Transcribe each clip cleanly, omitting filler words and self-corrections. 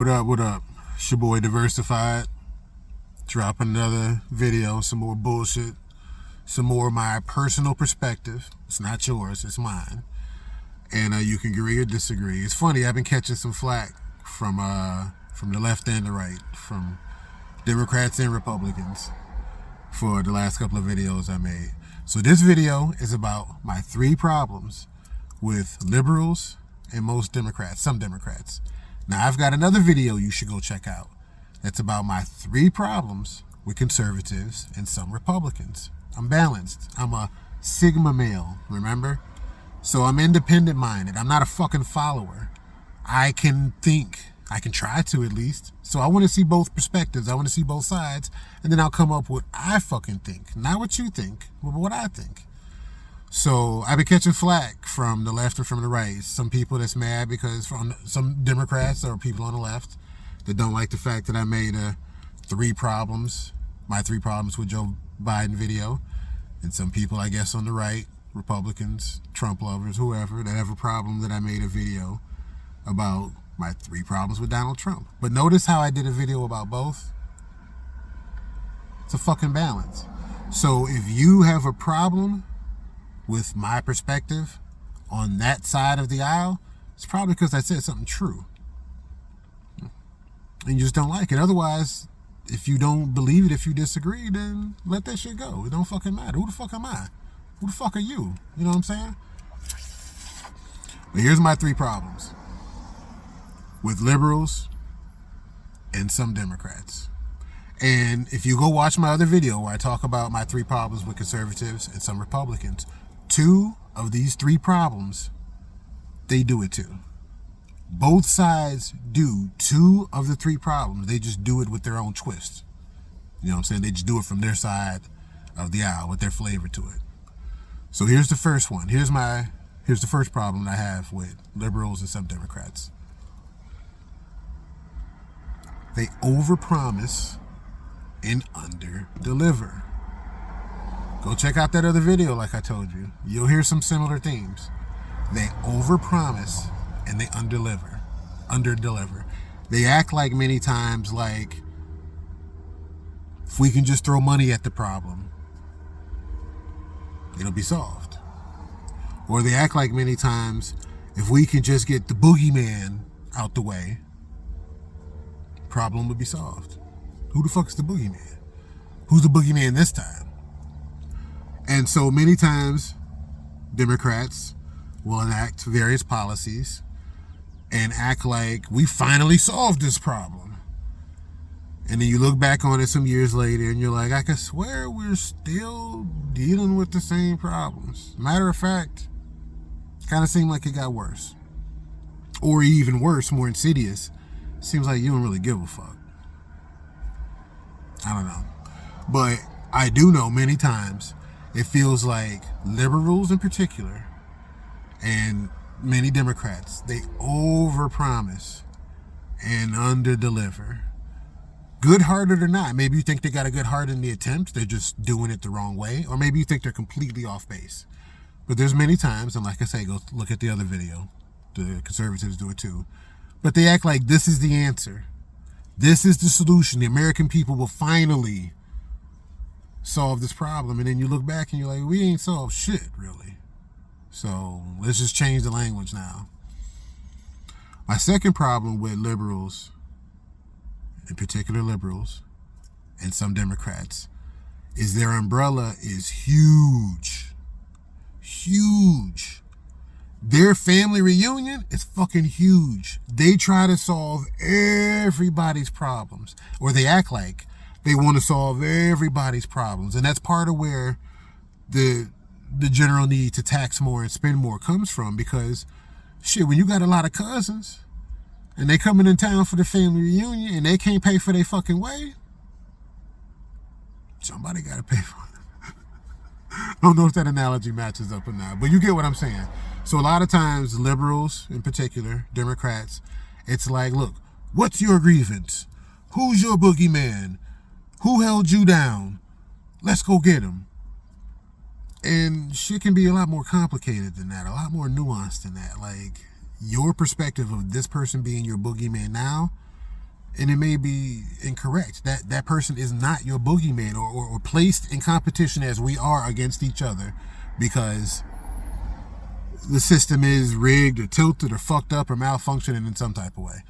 What up, what up? It's your boy Diversified. Dropping another video, some more bullshit, some more of my personal perspective. It's not yours, it's mine. And you can agree or disagree. It's funny, I've been catching some flack from the left and the right, from Democrats and Republicans for the last couple of videos I made. So this video is about my 3 problems with liberals and most Democrats, some Democrats. Now, I've got another video you should go check out that's about my 3 problems with conservatives and some Republicans. I'm balanced. I'm a Sigma male, remember? So I'm independent-minded. I'm not a fucking follower. I can think. I can try to, at least. So I want to see both perspectives. I want to see both sides. And then I'll come up with what I fucking think. Not what you think, but what I think. So I've been catching flack from the left or from the right. Some people that's mad because from some Democrats or people on the left that don't like the fact that I made my 3 problems with Joe Biden video. And some people, I guess, on the right, Republicans, Trump lovers, whoever, that have a problem that I made a video about my 3 problems with Donald Trump. But notice how I did a video about both. It's a fucking balance. So if you have a problem with my perspective on that side of the aisle, it's probably because I said something true. And you just don't like it. Otherwise, if you don't believe it, if you disagree, then let that shit go. It don't fucking matter. Who the fuck am I? Who the fuck are you? You know what I'm saying? But here's my 3 problems with liberals and some Democrats. And if you go watch my other video where I talk about my 3 problems with conservatives and some Republicans, 2 of these 3 problems, they do it too. Both sides do 2 of the 3 problems. They just do it with their own twist. You know what I'm saying? They just do it from their side of the aisle with their flavor to it. So here's the first one. Here's the first problem I have with liberals and some Democrats. They overpromise and underdeliver. Go check out that other video like I told you. You'll hear some similar themes. They overpromise and they underdeliver. They act like many times like if we can just throw money at the problem, it'll be solved. Or they act like many times if we can just get the boogeyman out the way, problem would be solved. Who the fuck is the boogeyman? Who's the boogeyman this time? And so many times, Democrats will enact various policies and act like we finally solved this problem. And then you look back on it some years later and you're like, I can swear we're still dealing with the same problems. Matter of fact, kind of seemed like it got worse. Or even worse, more insidious. Seems like you don't really give a fuck. I don't know. But I do know many times it feels like liberals in particular and many Democrats, they overpromise and underdeliver. Good-hearted or not, maybe you think they got a good heart in the attempt, they're just doing it the wrong way, or maybe you think they're completely off base. But there's many times, and like I say, go look at the other video, the conservatives do it too, but they act like this is the answer. This is the solution. The American people will finally solve this problem. And then you look back and you're like, we ain't solved shit, really. So let's just change the language now. My second problem with liberals, in particular liberals, and some Democrats, is their umbrella is huge. Huge. Their family reunion is fucking huge. They try to solve everybody's problems, or they act like they want to solve everybody's problems. And that's part of where the general need to tax more and spend more comes from, because shit, when you got a lot of cousins and they coming in town for the family reunion and they can't pay for their fucking way, somebody got to pay for it. I don't know if that analogy matches up or not, but you get what I'm saying. So a lot of times, liberals in particular, Democrats, it's like, look, what's your grievance? Who's your boogeyman? Who held you down? Let's go get him. And shit can be a lot more complicated than that, a lot more nuanced than that. Like, your perspective of this person being your boogeyman now and it may be incorrect. That person is not your boogeyman or placed in competition as we are against each other because the system is rigged or tilted or fucked up or malfunctioning in some type of way.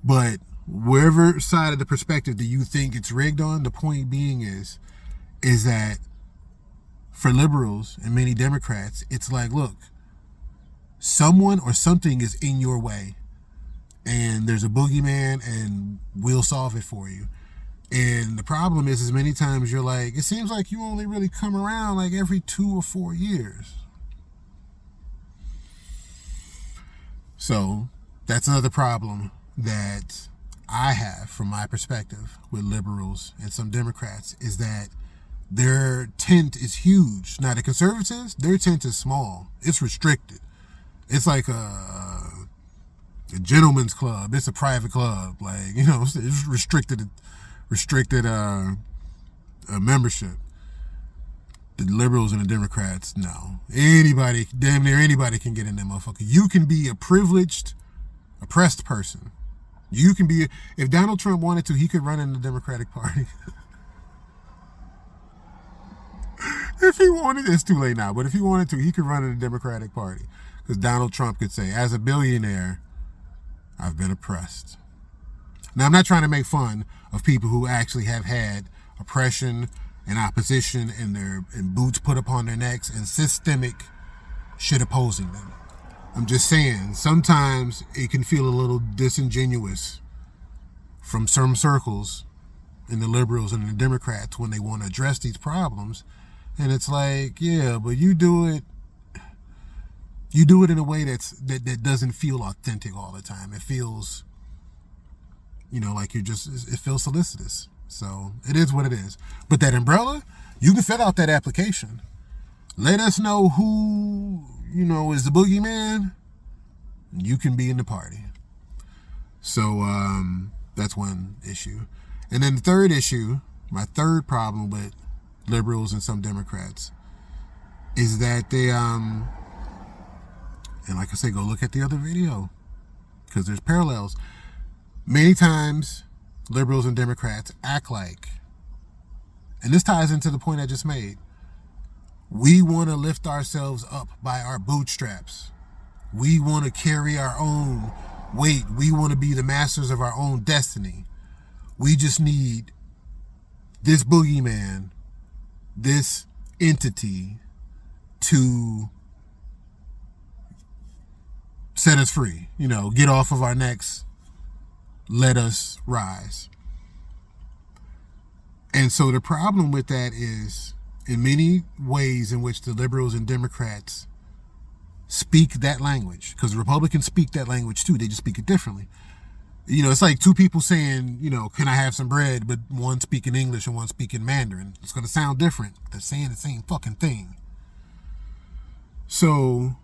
But wherever side of the perspective that you think it's rigged on, the point being is that for liberals and many Democrats, it's like, look, someone or something is in your way and there's a boogeyman and we'll solve it for you. And the problem is many times you're like, it seems like you only really come around like every 2 or 4 years. So that's another problem that I have from my perspective with liberals and some Democrats is that their tent is huge. Now the conservatives, their tent is small. It's restricted. It's like a gentleman's club. It's a private club. Like, you know, it's restricted membership. The liberals and the Democrats, no. Anybody, damn near anybody can get in that motherfucker. You can be a privileged, oppressed person. You can be, if Donald Trump wanted to, he could run in the Democratic Party. If he wanted, it's too late now, but if he wanted to, he could run in the Democratic Party. Because Donald Trump could say, as a billionaire, I've been oppressed. Now, I'm not trying to make fun of people who actually have had oppression and opposition and boots put upon their necks and systemic shit opposing them. I'm just saying, sometimes it can feel a little disingenuous from some circles in the liberals and the Democrats when they want to address these problems. And it's like, yeah, but you do it in a way that doesn't feel authentic all the time. It feels, you know, like it feels solicitous. So it is what it is. But that umbrella, you can fill out that application. Let us know who, you know, is the boogeyman. You can be in the party. So that's one issue. And then the third issue, my third problem with liberals and some Democrats is that they, and like I say, go look at the other video because there's parallels. Many times liberals and Democrats act like, and this ties into the point I just made, we want to lift ourselves up by our bootstraps. We want to carry our own weight. We want to be the masters of our own destiny. We just need this boogeyman, this entity to set us free, you know, get off of our necks, let us rise. And so the problem with that is, in many ways in which the liberals and Democrats speak that language, because Republicans speak that language too, they just speak it differently. You know, it's like two people saying, you know, can I have some bread, but one speaking English and one speaking Mandarin. It's going to sound different. They're saying the same fucking thing. So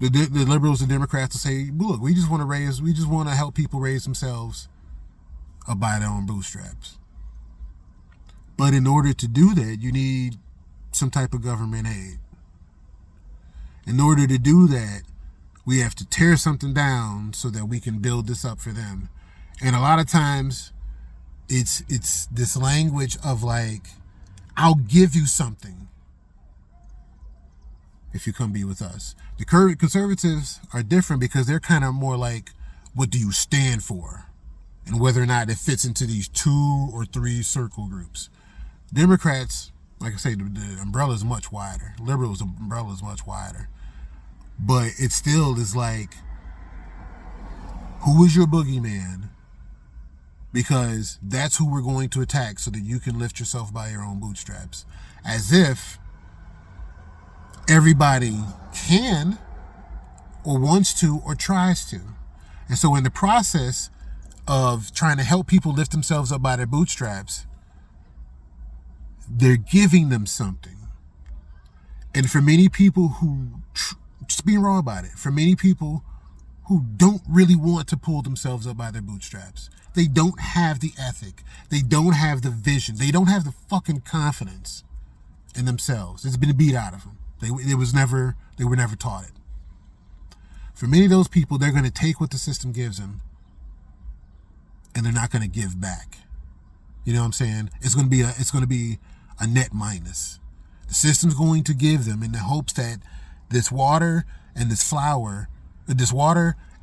the liberals and Democrats will say, look, we just want to help people raise themselves up by their own bootstraps. But in order to do that, you need some type of government aid. In order to do that, we have to tear something down so that we can build this up for them. And a lot of times it's this language of like, I'll give you something if you come be with us. The current conservatives are different because they're kind of more like, what do you stand for? And whether or not it fits into these 2 or 3 circle groups. Democrats, like I say, the umbrella is much wider. Liberals' umbrella is much wider. But it still is like, who is your boogeyman? Because that's who we're going to attack so that you can lift yourself by your own bootstraps. As if everybody can or wants to or tries to. And so in the process of trying to help people lift themselves up by their bootstraps, they're giving them something. And for many people who, just being raw about it, for many people who don't really want to pull themselves up by their bootstraps, they don't have the ethic, they don't have the vision, they don't have the fucking confidence in themselves. It's been beat out of them. They were never taught it. For many of those people, they're going to take what the system gives them and they're not going to give back. You know what I'm saying? It's going to be a net minus. The system's going to give them in the hopes that this water and this water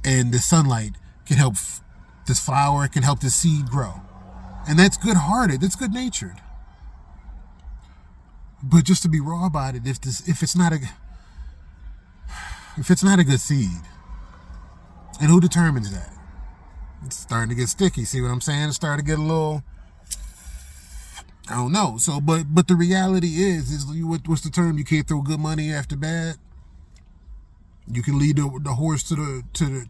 and this sunlight can help this flower, can help this seed grow. And that's good-hearted. That's good-natured. But just to be raw about it, if it's not a good seed, and who determines that? It's starting to get sticky. See what I'm saying? It's starting to get a little, I don't know. So, but the reality is what's the term? You can't throw good money after bad. You can lead the horse to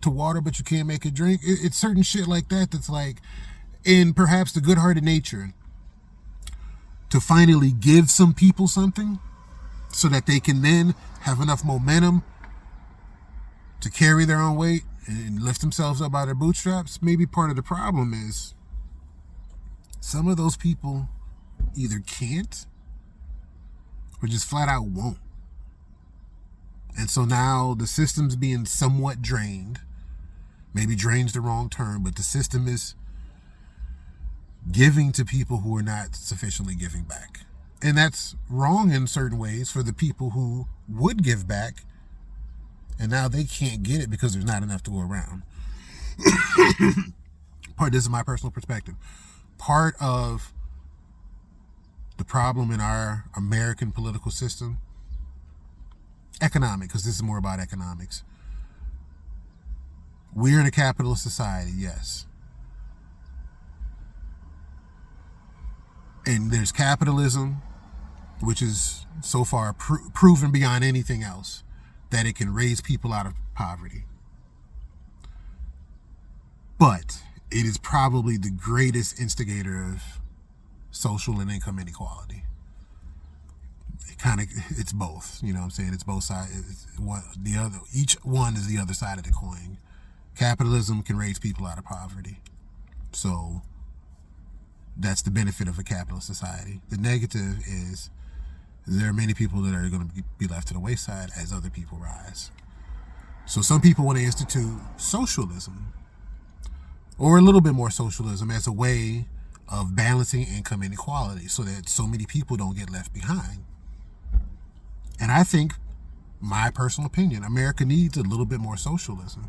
water, but you can't make it drink. It's certain shit like that that's like, in perhaps the good-hearted nature, to finally give some people something so that they can then have enough momentum to carry their own weight and lift themselves up by their bootstraps. Maybe part of the problem is some of those people either can't or just flat out won't. And so now the system's being somewhat drained. Maybe drain's the wrong term, but the system is giving to people who are not sufficiently giving back. And that's wrong in certain ways for the people who would give back, and now they can't get it because there's not enough to go around. This is my personal perspective. Part of the problem in our American political system, economic, because this is more about economics. We're in a capitalist society, yes. And there's capitalism, which is so far proven beyond anything else that it can raise people out of poverty. But it is probably the greatest instigator of social and income inequality. It's both, you know what I'm saying? It's both sides. Each one is the other side of the coin. Capitalism can raise people out of poverty. So that's the benefit of a capitalist society. The negative is there are many people that are going to be left to the wayside as other people rise. So some people want to institute socialism, or a little bit more socialism, as a way of balancing income inequality so that so many people don't get left behind. And I think, my personal opinion, America needs a little bit more socialism.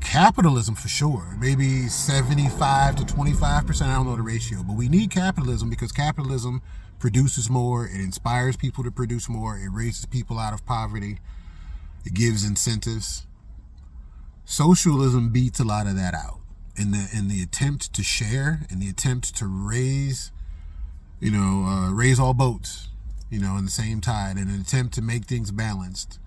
Capitalism for sure, maybe 75 to 25%, I don't know the ratio, but we need capitalism because capitalism produces more, it inspires people to produce more, it raises people out of poverty, it gives incentives. Socialism beats a lot of that out. In the attempt to share, in the attempt to raise all boats, in the same tide, in an attempt to make things balanced,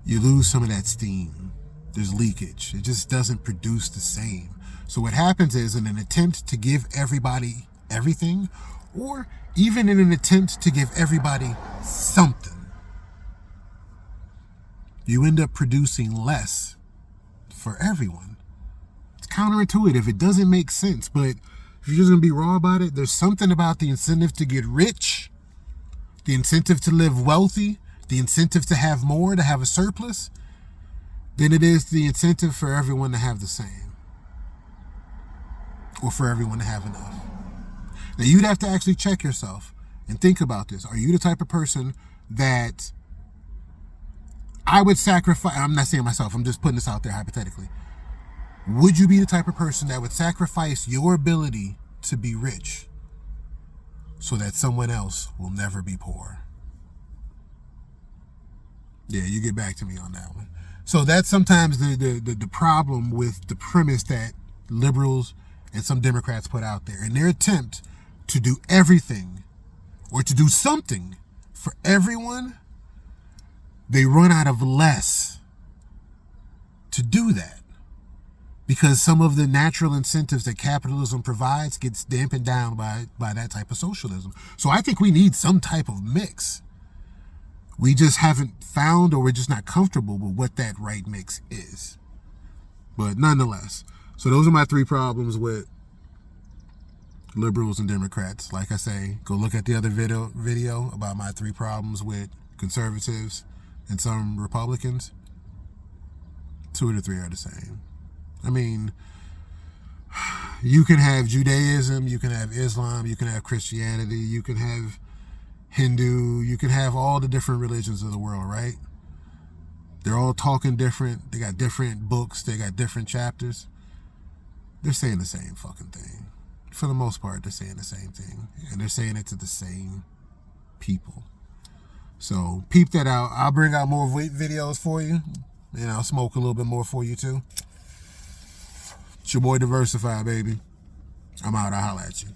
you lose some of that steam. There's leakage. It just doesn't produce the same. So what happens is, in an attempt to give everybody everything, or even in an attempt to give everybody something, you end up producing less for everyone. It's counterintuitive. It doesn't make sense, but if you're just going to be raw about it, there's something about the incentive to get rich, the incentive to live wealthy, the incentive to have more, to have a surplus, than it is the incentive for everyone to have the same, or for everyone to have enough. Now, you'd have to actually check yourself and think about this. Are you the type of person that I would sacrifice? I'm not saying myself, I'm just putting this out there hypothetically. Would you be the type of person that would sacrifice your ability to be rich so that someone else will never be poor? Yeah, you get back to me on that one. So that's sometimes the problem with the premise that liberals and some Democrats put out there. In their attempt to do everything or to do something for everyone, they run out of less to do that, because some of the natural incentives that capitalism provides gets dampened down by that type of socialism. So I think we need some type of mix. We just haven't found, or we're just not comfortable with what that right mix is. But nonetheless, so those are my three problems with liberals and Democrats. Like I say, go look at the other video about my three problems with conservatives and some Republicans. 2 of the 3 are the same. I mean, You can have Judaism, you can have Islam, you can have Christianity, you can have Hindu, you can have all the different religions of the world, right? They're all talking different. They got different books. They got different chapters. They're saying the same fucking thing. For the most part, they're saying the same thing. And they're saying it to the same people. So peep that out. I'll bring out more videos for you. And I'll smoke a little bit more for you too. It's your boy Diversified, baby. I'm out. I'll holla at you.